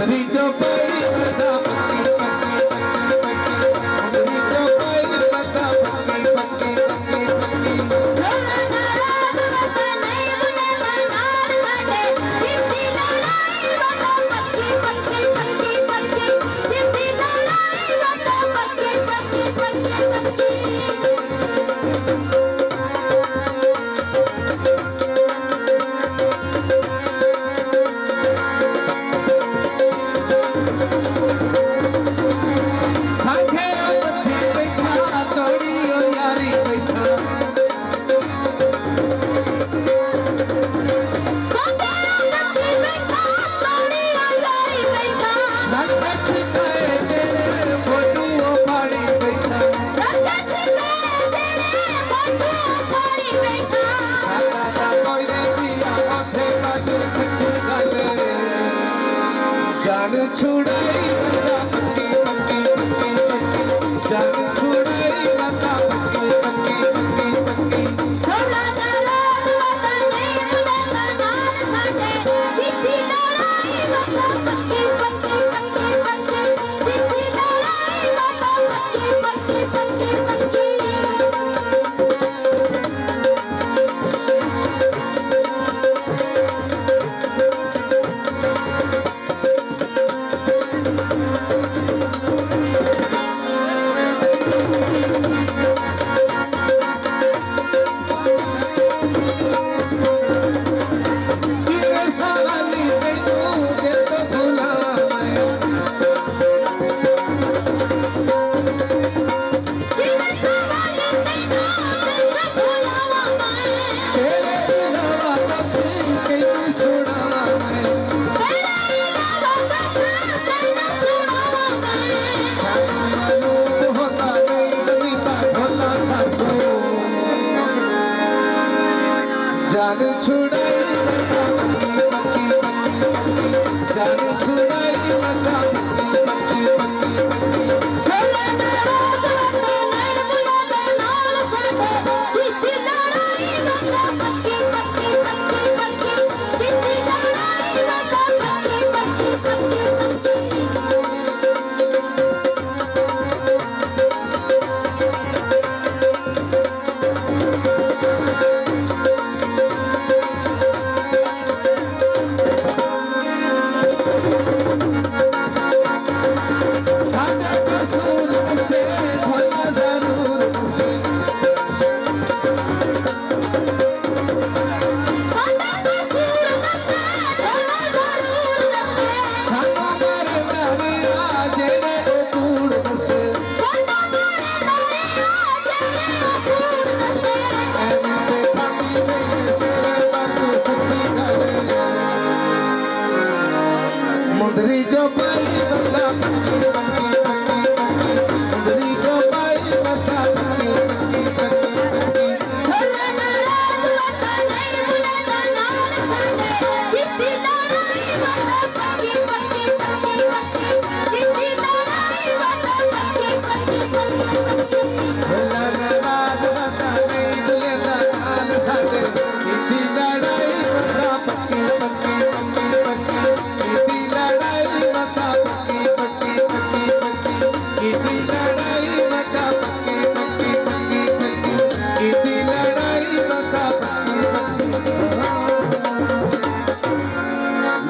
मुंदरी जो पाई बता पक्की पक्की पक्की पक्की मुंदरी जो पाई बता पक्की पक्की पक्की पक्की ढोला नाराज बता नहीं मुने मनार साडे जिद्दी लड़ाई बता पक्की पक्की पक्की पक्की जिद्दी लड़ाई बता पक्की पक्की पक्की पक्की जान छुड़ाई बता पक्की पक्की पक्की पक्की जान छुड़ाई बता पक्की पक्की पक्की पक्की ढोला नाराज बता नहीं मुने मनार साडे जिद्दी लड़ाई बता पक्की पक्की पक्की पक्की जिद्दी लड़ाई बता पक्की पक्की पक्की पक्की जान छुड़ाई बता पक्की पक्की पक्की पक्की जान छुड़ाई बता पक्की पक्की पक्की पक्की ढोला नाराज बता नहीं मुने मनार साडे जिद्दी लड़ाई बता पक्की पक्की पक्की पक्की जिद्दी लड़ाई बता पक्की पक्की पक्की पक्की सादा कसूर से भला जरूर से साडा कसूर दसे ढोला जरूर दसे सादा मरना रिया जेड़े ओ कूड़ से साडा मरना रिया जेड़े ओ कूड़ दसे ਐਵੇਂ ਤੇ ਖਾਂਦੀ ਨਹੀਂ ਤੇਰੇ ਬਾਪੂ ਸੱਚੀ ਗੱਲ ਮੁੰਦਰੀ ਜੋ ਪਾਈ ਬੰਦਾ ਪੱਕੀ ਪੱਕੀ ਪੱਕੀ ਪੱਕੀ ਮੁੰਦਰੀ ਜੋ ਪਾਈ ਬੰਦਾ ਪੱਕੀ ਪੱਕੀ ਪੱਕੀ ਪੱਕੀ ढोला नाराज बता नहीं मुने मनार साडे जिद्दी लड़ाई बता पक्की पक्की पक्की पक्की जिद्दी लड़ाई बता पक्की पक्की पक्की पक्की भला नाराज बता नहीं लेना नाल साडे जिद्दी लड़ाई बता पक्की